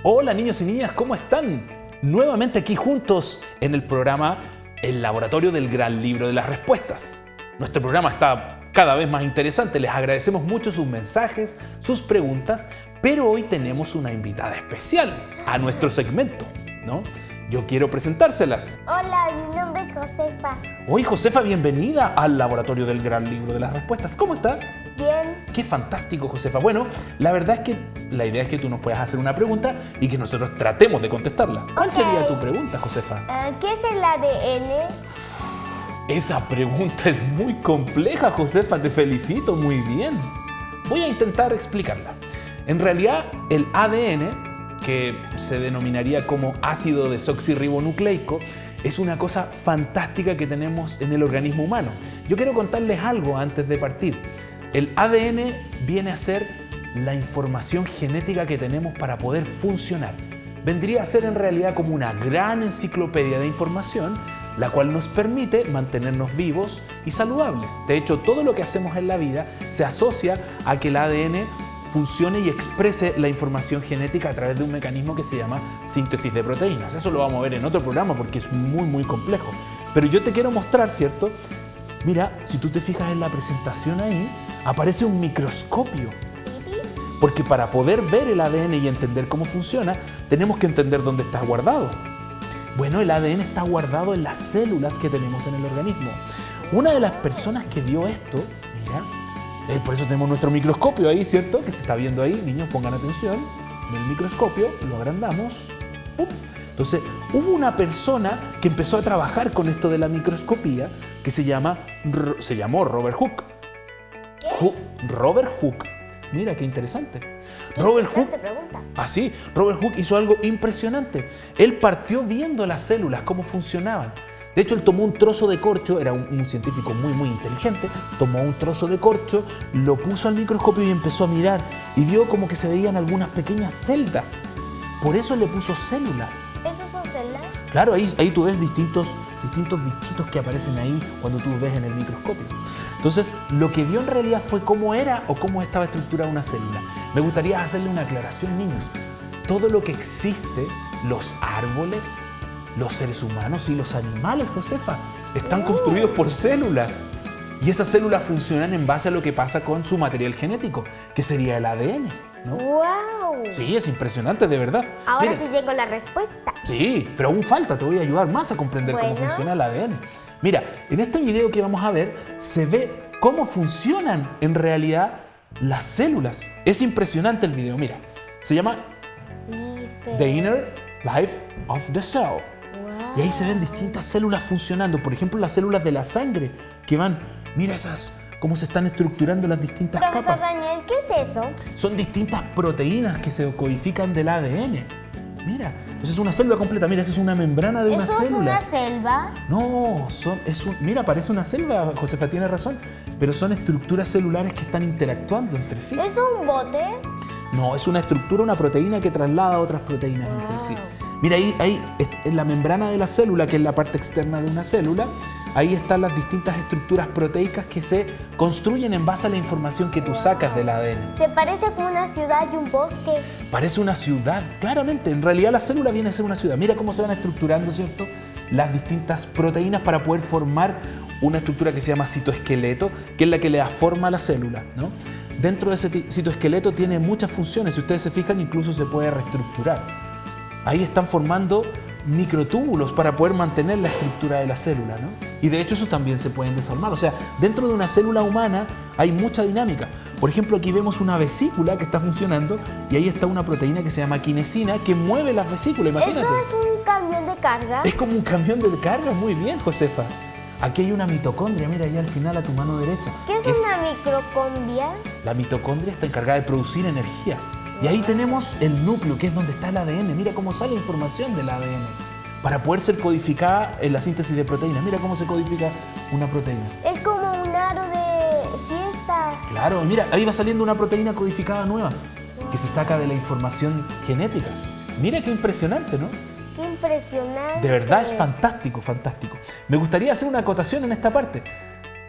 Hola niños y niñas, ¿cómo están? Nuevamente aquí juntos en el programa El Laboratorio del Gran Libro de las Respuestas. Nuestro programa está cada vez más interesante, les agradecemos mucho sus mensajes, sus preguntas, pero hoy tenemos una invitada especial a nuestro segmento, ¿no? Yo quiero presentárselas. Hola, mi nombre es Josefa. Hoy, Josefa, bienvenida al Laboratorio del Gran Libro de las Respuestas. ¿Cómo estás? Bien. Qué fantástico, Josefa. Bueno, la verdad es que la idea es que tú nos puedas hacer una pregunta y que nosotros tratemos de contestarla. ¿Cuál Ok. sería tu pregunta, Josefa? ¿Qué es el ADN? Esa pregunta es muy compleja, Josefa. Te felicito, muy bien. Voy a intentar explicarla. En realidad, el ADN, que se denominaría como ácido desoxirribonucleico, es una cosa fantástica que tenemos en el organismo humano. Yo quiero contarles algo antes de partir. El ADN viene a ser la información genética que tenemos para poder funcionar. Vendría a ser en realidad como una gran enciclopedia de información, la cual nos permite mantenernos vivos y saludables. De hecho, todo lo que hacemos en la vida se asocia a que el ADN funcione y exprese la información genética a través de un mecanismo que se llama síntesis de proteínas. Eso lo vamos a ver en otro programa porque es muy complejo. Pero yo te quiero mostrar, ¿cierto? Mira, si tú te fijas en la presentación ahí, aparece un microscopio. Porque para poder ver el ADN y entender cómo funciona, tenemos que entender dónde está guardado. Bueno, el ADN está guardado en las células que tenemos en el organismo. Una de las personas que vio esto, mira, por eso tenemos nuestro microscopio ahí, ¿cierto? Que se está viendo ahí. Niños, pongan atención. En el microscopio lo agrandamos. ¡Pum! Entonces, hubo una persona que empezó a trabajar con esto de la microscopía que se llamó Robert Hooke. Robert Hooke. Mira, qué interesante. Robert Hooke. Pregunta. Así, Robert Hooke hizo algo impresionante. Él partió viendo las células, cómo funcionaban. De hecho, él tomó un trozo de corcho, era un científico muy inteligente, tomó un trozo de corcho, lo puso al microscopio y empezó a mirar y vio como que se veían algunas pequeñas celdas. Por eso le puso células. ¿Esos son células? Claro, ahí tú ves distintos bichitos que aparecen ahí cuando tú ves en el microscopio. Entonces, lo que vio en realidad fue cómo era o cómo estaba estructurada una célula. Me gustaría hacerle una aclaración, niños. Todo lo que existe, los árboles, los seres humanos y los animales, Josefa, están construidos por células. Y esas células funcionan en base a lo que pasa con su material genético, que sería el ADN, ¿no? ¡Wow! Sí, es impresionante, de verdad. Ahora Mira, sí llegó la respuesta. sí, pero aún falta, te voy a ayudar más a comprender cómo Bueno. funciona el ADN. Mira, en este video que vamos a ver, se ve cómo funcionan en realidad las células. Es impresionante el video, mira. Se llama The Inner Life of the Cell. Wow. Y ahí se ven distintas células funcionando. Por ejemplo, las células de la sangre, que van, mira esas, cómo se están estructurando las distintas Profesor capas. Daniel, ¿qué es eso? Son distintas proteínas que se codifican del ADN. Mira, entonces es una célula completa. Mira, esa es una membrana de una ¿Eso es célula. una selva? No, mira, parece una selva, Josefa tiene razón, pero son estructuras celulares que están interactuando entre sí. ¿Es un bote? No, es una estructura, una proteína que traslada a otras proteínas entre sí. Mira, ahí en la membrana de la célula, que es la parte externa de una célula, ahí están las distintas estructuras proteicas que se construyen en base a la información que tú sacas del ADN. Se parece como una ciudad y un bosque. Parece una ciudad, claramente. En realidad la célula viene a ser una ciudad. Mira cómo se van estructurando, ¿cierto? Las distintas proteínas para poder formar una estructura que se llama citoesqueleto, que es la que le da forma a la célula, ¿no? Dentro de ese citoesqueleto tiene muchas funciones. Si ustedes se fijan, incluso se puede reestructurar. Ahí están formando microtúbulos para poder mantener la estructura de la célula, ¿no? Y de hecho esos también se pueden desarmar. O sea, dentro de una célula humana hay mucha dinámica. Por ejemplo, aquí vemos una vesícula que está funcionando y ahí está una proteína que se llama quinesina que mueve las vesículas, imagínate. ¿Eso es un camión de carga? Es como un camión de carga, muy bien, Josefa. Aquí hay una mitocondria, mira ahí al final a tu mano derecha. ¿Qué es una microcondria? La mitocondria está encargada de producir energía. Y ahí tenemos el núcleo, que es donde está el ADN. Mira cómo sale información del ADN para poder ser codificada en la síntesis de proteínas. Mira cómo se codifica una proteína. Es como un aro de fiesta. Claro, mira, ahí va saliendo una proteína codificada nueva que se saca de la información genética. Mira qué impresionante, ¿no? Qué impresionante. De verdad es fantástico, fantástico. Me gustaría hacer una acotación en esta parte.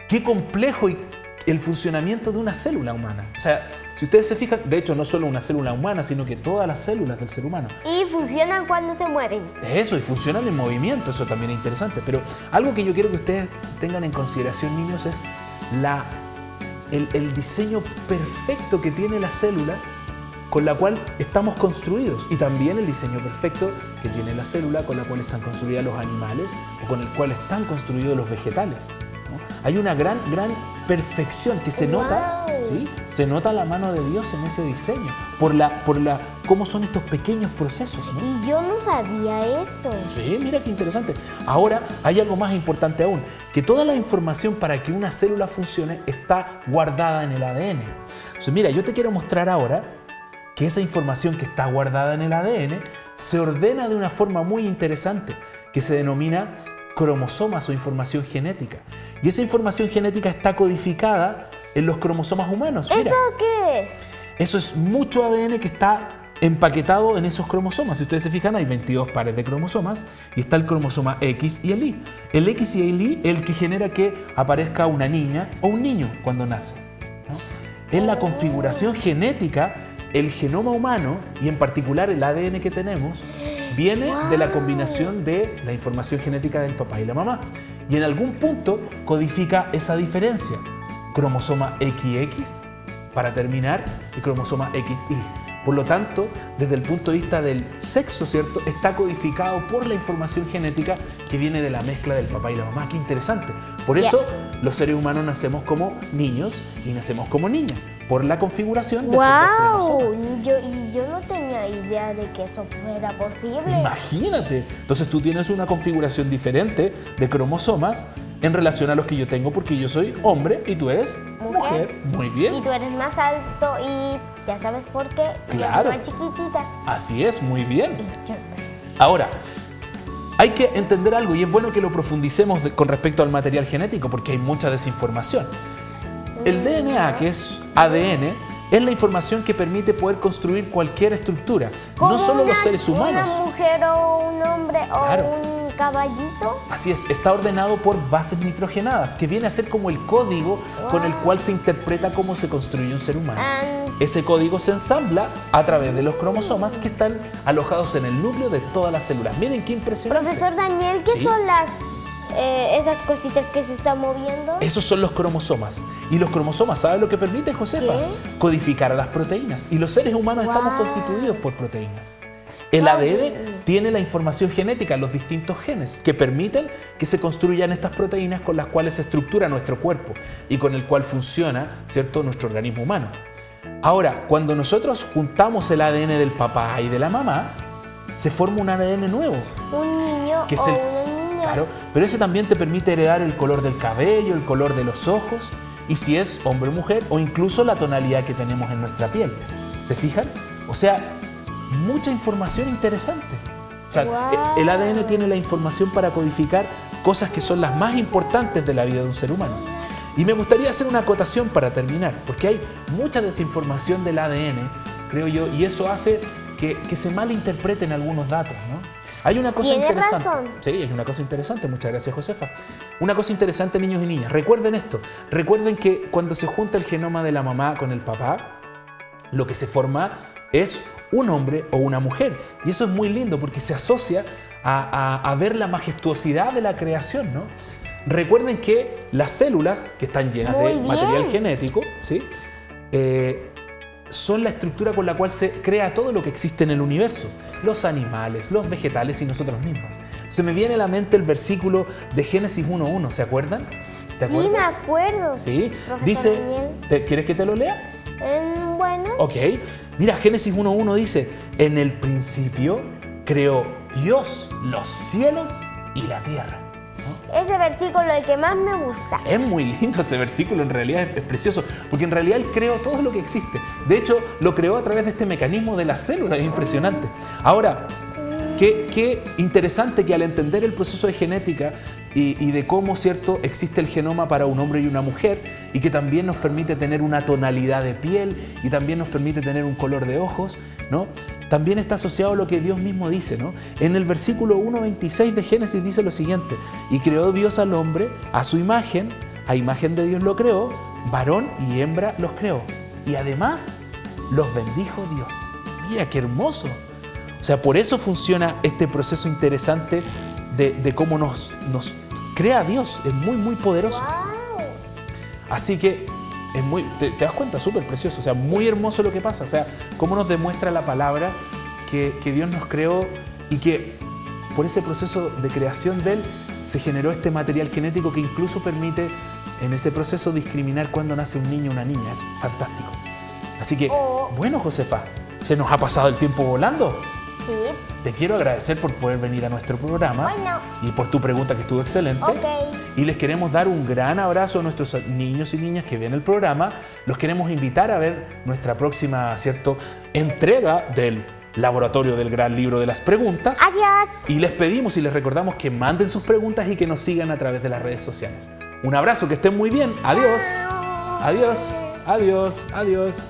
Qué complejo y el funcionamiento de una célula humana. O sea, si ustedes se fijan, de hecho no solo una célula humana, sino que todas las células del ser humano. Y funcionan cuando se mueven. Eso, y funcionan en movimiento, eso también es interesante. Pero algo que yo quiero que ustedes tengan en consideración, niños, es el diseño perfecto que tiene la célula con la cual estamos construidos, y también el diseño perfecto que tiene la célula con la cual están construidos los animales o con el cual están construidos los vegetales, ¿no? Hay una gran perfección que se nota, ¿sí? Se nota la mano de Dios en ese diseño, por cómo son estos pequeños procesos, ¿no? Y yo no sabía eso. Sí, mira qué interesante. Ahora hay algo más importante aún, que toda la información para que una célula funcione está guardada en el ADN. Entonces, mira, yo te quiero mostrar ahora que esa información que está guardada en el ADN se ordena de una forma muy interesante, que se denomina cromosomas o información genética. Y esa información genética está codificada en los cromosomas humanos. Mira, ¿Eso qué es? eso es mucho ADN que está empaquetado en esos cromosomas. Si ustedes se fijan, hay 22 pares de cromosomas y está el cromosoma X y el Y. El X y el Y es el que genera que aparezca una niña o un niño cuando nace, ¿no? En la configuración genética, el genoma humano, y en particular el ADN que tenemos, viene de la combinación de la información genética del papá y la mamá. Y en algún punto codifica esa diferencia. Cromosoma XX para terminar y cromosoma XY. Por lo tanto, desde el punto de vista del sexo, ¿cierto?, está codificado por la información genética que viene de la mezcla del papá y la mamá. ¡Qué interesante! Por eso los seres humanos nacemos como niños y nacemos como niñas, por la configuración de esos dos cromosomas. Yo no tenía idea de que eso fuera posible. Imagínate. Entonces tú tienes una configuración diferente de cromosomas en relación a los que yo tengo, porque yo soy hombre y tú eres mujer. Muy bien. Y tú eres más alto y ya sabes por qué. Claro. Yo soy más chiquitita. Así es, muy bien. Yo- Ahora, hay que entender algo, y es bueno que lo profundicemos con respecto al material genético, porque hay mucha desinformación. El DNA, que es ADN, es la información que permite poder construir cualquier estructura, no solo los seres humanos. Una mujer o un hombre Claro. o un caballito. Así es, está ordenado por bases nitrogenadas, que viene a ser como el código con el cual se interpreta cómo se construye un ser humano. Ese código se ensambla a través de los cromosomas que están alojados en el núcleo de todas las células. Miren qué impresionante. Profesor Daniel, ¿qué Sí. son esas cositas que se están moviendo? Esos son los cromosomas. Y los cromosomas, ¿sabes lo que permiten, Josefa? ¿Qué? Codificar a las proteínas. Y los seres humanos estamos Guau. constituidos por proteínas. El Guau. ADN tiene la información genética, los distintos genes, que permiten que se construyan estas proteínas con las cuales se estructura nuestro cuerpo y con el cual funciona, ¿cierto?, nuestro organismo humano. Ahora, cuando nosotros juntamos el ADN del papá y de la mamá, se forma un ADN nuevo. Un niño Que es o el- una niña. Claro, pero ese también te permite heredar el color del cabello, el color de los ojos, y si es hombre o mujer, o incluso la tonalidad que tenemos en nuestra piel. ¿Se fijan? O sea, mucha información interesante. O sea, Guau. el ADN tiene la información para codificar cosas que son las más importantes de la vida de un ser humano. Y me gustaría hacer una acotación para terminar, porque hay mucha desinformación del ADN, creo yo, y eso hace que se malinterpreten algunos datos, ¿no? Hay una cosa Tiene interesante. razón. Sí, es una cosa interesante. Muchas gracias, Josefa. Una cosa interesante, niños y niñas. Recuerden esto. Recuerden que cuando se junta el genoma de la mamá con el papá, lo que se forma es un hombre o una mujer. Y eso es muy lindo porque se asocia a ver la majestuosidad de la creación, ¿no? Recuerden que las células, que están llenas Muy de bien. material genético, ¿sí?, son la estructura con la cual se crea todo lo que existe en el universo. Los animales, los vegetales y nosotros mismos. Se me viene a la mente el versículo de Génesis 1:1, ¿se acuerdan? ¿Te Sí, me acuerdas? acuerdo. Sí, Profesor dice, Daniel. ¿quieres que te lo lea? Bueno, Ok, mira, Génesis 1:1 dice, en el principio creó Dios los cielos y la tierra. ese versículo es el que más me gusta. Es muy lindo ese versículo, en realidad es precioso, porque en realidad Él creó todo lo que existe. De hecho, lo creó a través de este mecanismo de las células, es impresionante. Ahora, qué interesante que al entender el proceso de genética y de cómo, ¿cierto?, existe el genoma para un hombre y una mujer, y que también nos permite tener una tonalidad de piel y también nos permite tener un color de ojos, ¿no? También está asociado a lo que Dios mismo dice, ¿no? En el versículo 1:26 de Génesis dice lo siguiente: y creó Dios al hombre a su imagen, a imagen de Dios lo creó, varón y hembra los creó. Y además los bendijo Dios. Mira qué hermoso. O sea, por eso funciona este proceso interesante de cómo nos crea Dios. Es muy, muy poderoso. Wow. Así que es muy, te das cuenta, súper precioso. O sea, muy hermoso lo que pasa. O sea, cómo nos demuestra la palabra que Dios nos creó y que por ese proceso de creación de Él se generó este material genético que incluso permite en ese proceso discriminar cuando nace un niño o una niña. Es fantástico. Así que, bueno, Josefa, se nos ha pasado el tiempo volando. Sí. Te quiero agradecer por poder venir a nuestro programa y por tu pregunta que estuvo excelente. Ok. Y les queremos dar un gran abrazo a nuestros niños y niñas que ven el programa. Los queremos invitar a ver nuestra próxima, ¿cierto?, entrega del Laboratorio del Gran Libro de las Preguntas. Adiós. Y les pedimos y les recordamos que manden sus preguntas y que nos sigan a través de las redes sociales. Un abrazo, que estén muy bien. Adiós. Adiós. Adiós. Adiós.